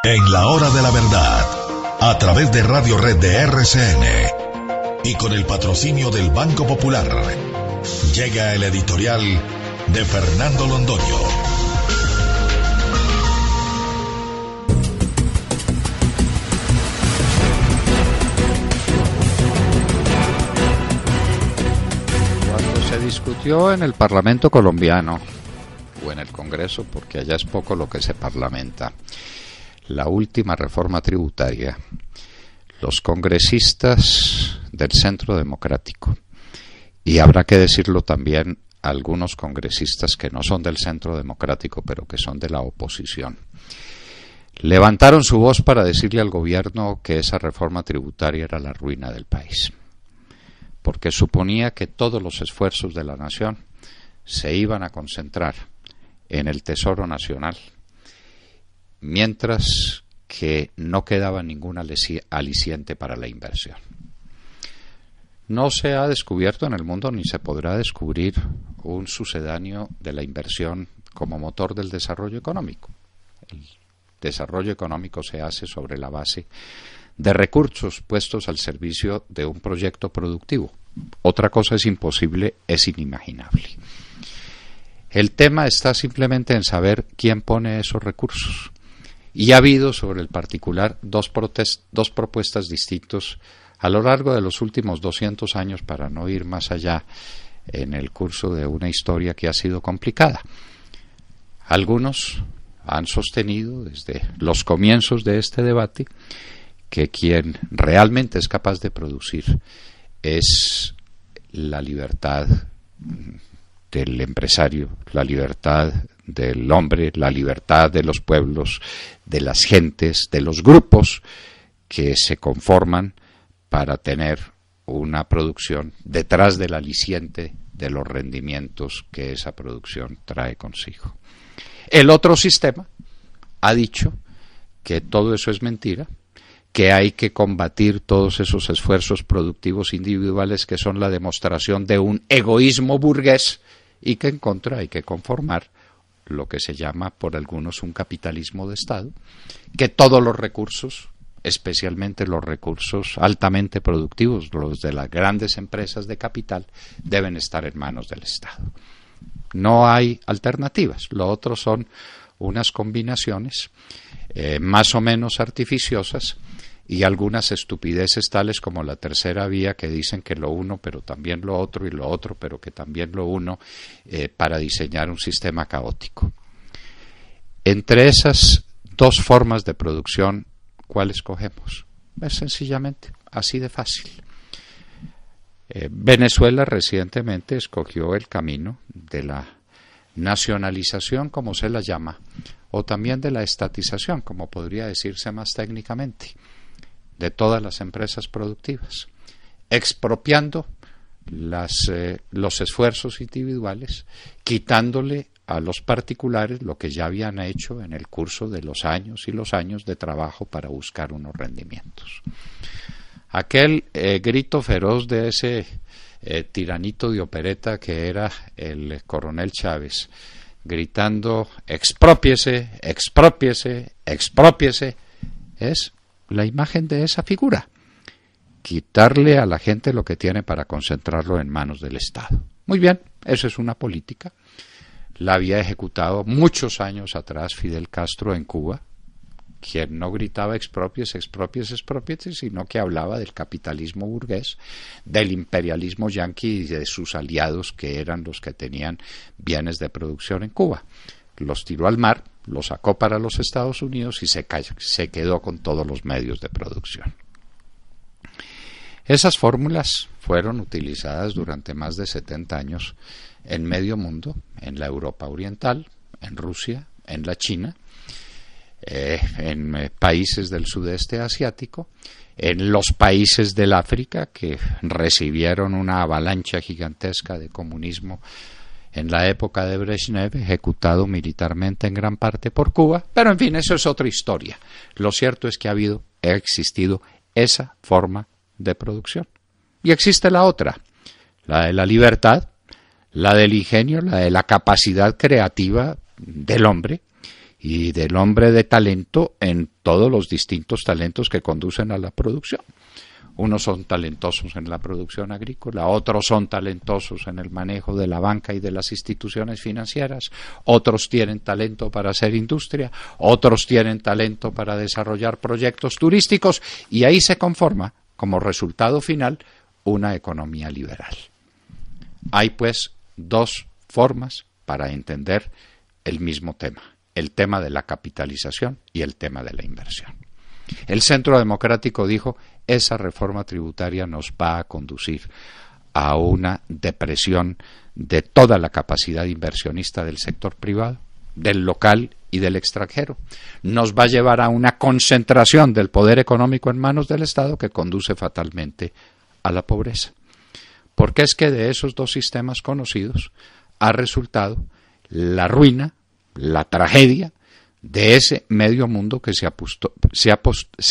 En la hora de la verdad, a través de Radio Red de RCN y con el patrocinio del Banco Popular, llega el editorial de Fernando Londoño. Cuando se discutió en el Parlamento colombiano, o en el Congreso, porque allá es poco lo que se parlamenta, la última reforma tributaria, los congresistas del Centro Democrático, y habrá que decirlo también, algunos congresistas que no son del Centro Democrático, pero que son de la oposición, levantaron su voz para decirle al gobierno que esa reforma tributaria era la ruina del país, porque suponía que todos los esfuerzos de la nación se iban a concentrar en el Tesoro Nacional, mientras que no quedaba ningún aliciente para la inversión. No se ha descubierto en el mundo ni se podrá descubrir un sucedáneo de la inversión como motor del desarrollo económico. El desarrollo económico se hace sobre la base de recursos puestos al servicio de un proyecto productivo. Otra cosa es imposible, es inimaginable. El tema está simplemente en saber quién pone esos recursos. Y ha habido sobre el particular dos propuestas distintas a lo largo de los últimos 200 años, para no ir más allá en el curso de una historia que ha sido complicada. Algunos han sostenido desde los comienzos de este debate que quien realmente es capaz de producir es la libertad del empresario, la libertad del hombre, la libertad de los pueblos, de las gentes, de los grupos que se conforman para tener una producción detrás del aliciente de los rendimientos que esa producción trae consigo. El otro sistema ha dicho que todo eso es mentira, que hay que combatir todos esos esfuerzos productivos individuales que son la demostración de un egoísmo burgués y que en contra hay que conformar lo que se llama por algunos un capitalismo de Estado, que todos los recursos, especialmente los recursos altamente productivos, los de las grandes empresas de capital, deben estar en manos del Estado. No hay alternativas, lo otro son unas combinaciones más o menos artificiosas y algunas estupideces tales como la tercera vía, que dicen que lo uno pero también lo otro y lo otro pero que también lo uno, para diseñar un sistema caótico. Entre esas dos formas de producción, ¿cuál escogemos? Es sencillamente así de fácil. Venezuela recientemente escogió el camino de la nacionalización, como se la llama, o también de la estatización, como podría decirse más técnicamente, de todas las empresas productivas, expropiando los esfuerzos individuales, quitándole a los particulares lo que ya habían hecho en el curso de los años y los años de trabajo para buscar unos rendimientos. Aquel grito feroz de ese tiranito de opereta que era el coronel Chávez, gritando exprópiese, exprópiese, exprópiese, es la imagen de esa figura, quitarle a la gente lo que tiene para concentrarlo en manos del Estado. Muy bien, eso es una política, la había ejecutado muchos años atrás Fidel Castro en Cuba, quien no gritaba expropiese, expropiese, expropiese, sino que hablaba del capitalismo burgués, del imperialismo yanqui y de sus aliados, que eran los que tenían bienes de producción en Cuba. Los tiró al mar, los sacó para los Estados Unidos y se quedó con todos los medios de producción. Esas fórmulas fueron utilizadas durante más de 70 años en medio mundo, en la Europa Oriental, en Rusia, en la China, en países del sudeste asiático, en los países del África que recibieron una avalancha gigantesca de comunismo en la época de Brezhnev, ejecutado militarmente en gran parte por Cuba, pero en fin, eso es otra historia. Lo cierto es que ha existido esa forma de producción. Y existe la otra, la de la libertad, la del ingenio, la de la capacidad creativa del hombre, y del hombre de talento en todos los distintos talentos que conducen a la producción. Unos son talentosos en la producción agrícola, otros son talentosos en el manejo de la banca y de las instituciones financieras, otros tienen talento para hacer industria, otros tienen talento para desarrollar proyectos turísticos, y ahí se conforma, como resultado final, una economía liberal. Hay pues dos formas para entender el mismo tema, el tema de la capitalización y el tema de la inversión. El Centro Democrático dijo: esa reforma tributaria nos va a conducir a una depresión de toda la capacidad inversionista del sector privado, del local y del extranjero. Nos va a llevar a una concentración del poder económico en manos del Estado que conduce fatalmente a la pobreza. Porque es que de esos dos sistemas conocidos ha resultado la ruina, la tragedia de ese medio mundo que se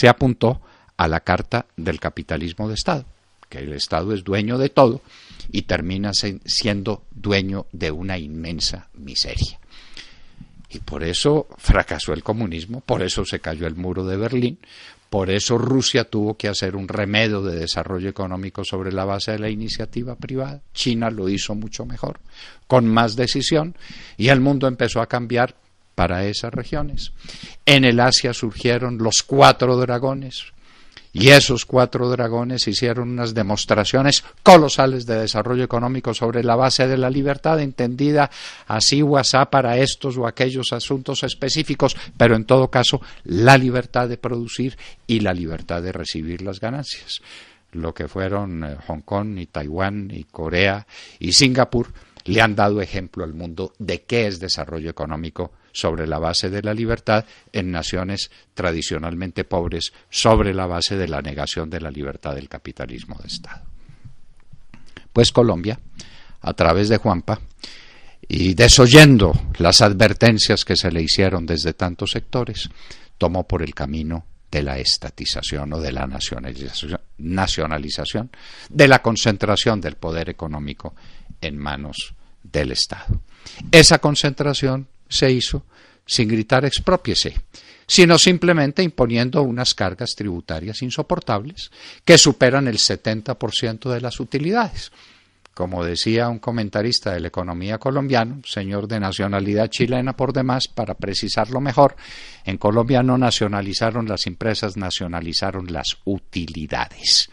apuntó a la carta del capitalismo de Estado, que el Estado es dueño de todo y termina siendo dueño de una inmensa miseria. Y por eso fracasó el comunismo, por eso se cayó el muro de Berlín, por eso Rusia tuvo que hacer un remedio de desarrollo económico sobre la base de la iniciativa privada. China lo hizo mucho mejor, con más decisión, y el mundo empezó a cambiar para esas regiones. En el Asia surgieron los 4 dragones, y esos 4 dragones hicieron unas demostraciones colosales de desarrollo económico sobre la base de la libertad, entendida así o asá para estos o aquellos asuntos específicos, pero en todo caso la libertad de producir y la libertad de recibir las ganancias. Lo que fueron Hong Kong y Taiwán y Corea y Singapur le han dado ejemplo al mundo de qué es desarrollo económico sobre la base de la libertad en naciones tradicionalmente pobres, sobre la base de la negación de la libertad del capitalismo de Estado. Pues Colombia, a través de Juanpa, y desoyendo las advertencias que se le hicieron desde tantos sectores, tomó por el camino de la estatización o de la nacionalización, de la concentración del poder económico en manos del Estado. Esa concentración se hizo sin gritar exprópiese, sino simplemente imponiendo unas cargas tributarias insoportables que superan el 70% de las utilidades. Como decía un comentarista de la economía colombiana, señor de nacionalidad chilena por demás, para precisarlo mejor, en Colombia no nacionalizaron las empresas, nacionalizaron las utilidades.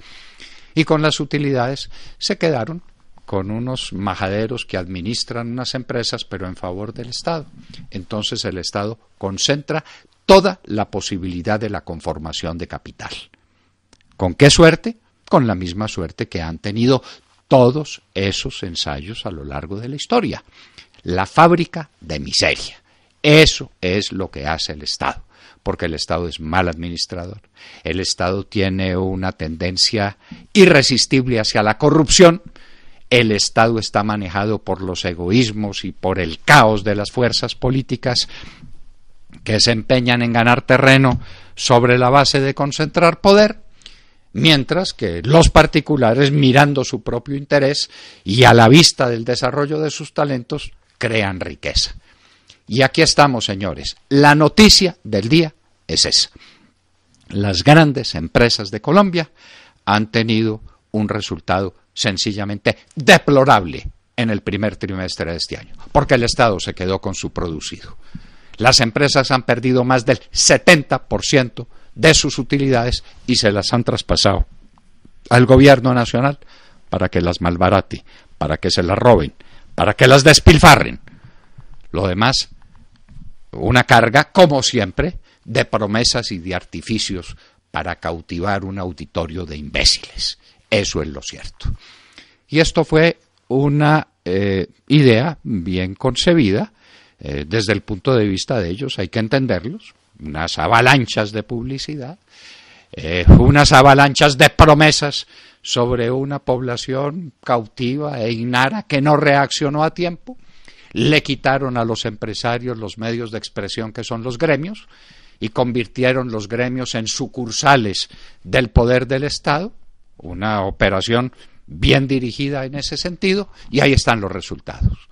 Y con las utilidades se quedaron con unos majaderos que administran unas empresas, pero en favor del Estado. Entonces el Estado concentra toda la posibilidad de la conformación de capital. ¿Con qué suerte? Con la misma suerte que han tenido todos esos ensayos a lo largo de la historia. La fábrica de miseria. Eso es lo que hace el Estado, porque el Estado es mal administrador. El Estado tiene una tendencia irresistible hacia la corrupción. El Estado está manejado por los egoísmos y por el caos de las fuerzas políticas que se empeñan en ganar terreno sobre la base de concentrar poder, mientras que los particulares, mirando su propio interés y a la vista del desarrollo de sus talentos, crean riqueza. Y aquí estamos, señores. La noticia del día es esa. Las grandes empresas de Colombia han tenido un resultado sencillamente deplorable en el primer trimestre de este año, porque el Estado se quedó con su producido. Las empresas han perdido más del 70% de sus utilidades y se las han traspasado al gobierno nacional para que las malbarate, para que se las roben, para que las despilfarren. Lo demás, una carga, como siempre, de promesas y de artificios para cautivar un auditorio de imbéciles. Eso es lo cierto. Y esto fue una idea bien concebida desde el punto de vista de ellos, hay que entenderlos, unas avalanchas de publicidad, unas avalanchas de promesas sobre una población cautiva e ignara que no reaccionó a tiempo. Le quitaron a los empresarios los medios de expresión que son los gremios y convirtieron los gremios en sucursales del poder del Estado, una operación bien dirigida en ese sentido, y ahí están los resultados.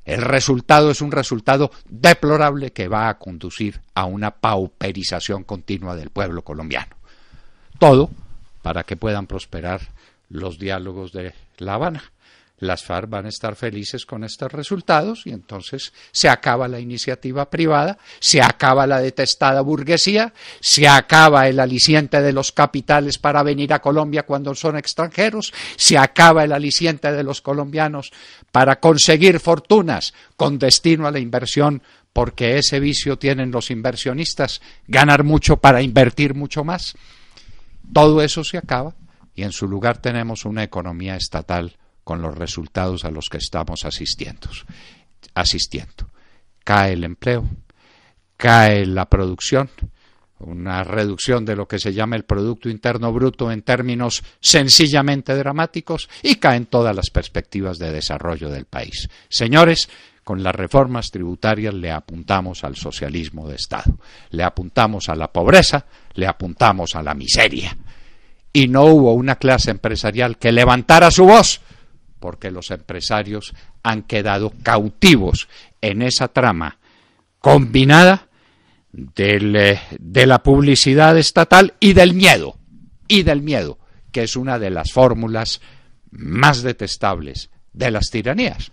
El resultado es un resultado deplorable que va a conducir a una pauperización continua del pueblo colombiano. Todo para que puedan prosperar los diálogos de La Habana. Las FARC van a estar felices con estos resultados y entonces se acaba la iniciativa privada, se acaba la detestada burguesía, se acaba el aliciente de los capitales para venir a Colombia cuando son extranjeros, se acaba el aliciente de los colombianos para conseguir fortunas con destino a la inversión, porque ese vicio tienen los inversionistas, ganar mucho para invertir mucho más. Todo eso se acaba y en su lugar tenemos una economía estatal con los resultados a los que estamos asistiendo. Cae el empleo, cae la producción, una reducción de lo que se llama el Producto Interno Bruto en términos sencillamente dramáticos y caen todas las perspectivas de desarrollo del país. Señores, con las reformas tributarias le apuntamos al socialismo de Estado, le apuntamos a la pobreza, le apuntamos a la miseria. Y no hubo una clase empresarial que levantara su voz, porque los empresarios han quedado cautivos en esa trama combinada de la publicidad estatal y del miedo, que es una de las fórmulas más detestables de las tiranías.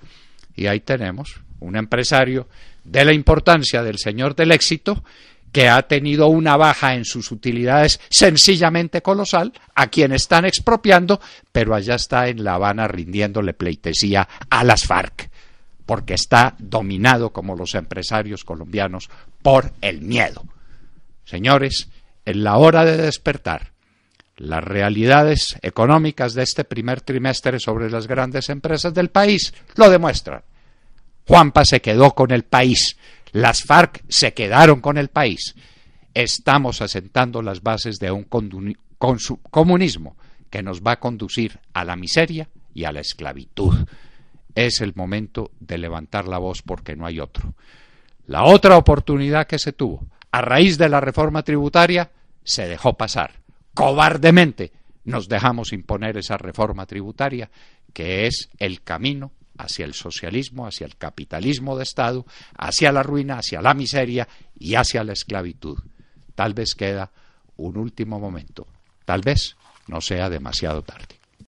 Y ahí tenemos un empresario de la importancia del señor del éxito, que ha tenido una baja en sus utilidades sencillamente colosal, a quien están expropiando, pero allá está en La Habana rindiéndole pleitesía a las FARC, porque está dominado, como los empresarios colombianos, por el miedo. Señores, en la hora de despertar, las realidades económicas de este primer trimestre sobre las grandes empresas del país lo demuestran. Juanpa se quedó con el país. Las FARC se quedaron con el país. Estamos asentando las bases de un comunismo que nos va a conducir a la miseria y a la esclavitud. Es el momento de levantar la voz porque no hay otro. La otra oportunidad que se tuvo a raíz de la reforma tributaria se dejó pasar. Cobardemente nos dejamos imponer esa reforma tributaria, que es el camino hacia el socialismo, hacia el capitalismo de Estado, hacia la ruina, hacia la miseria y hacia la esclavitud. Tal vez queda un último momento, tal vez no sea demasiado tarde.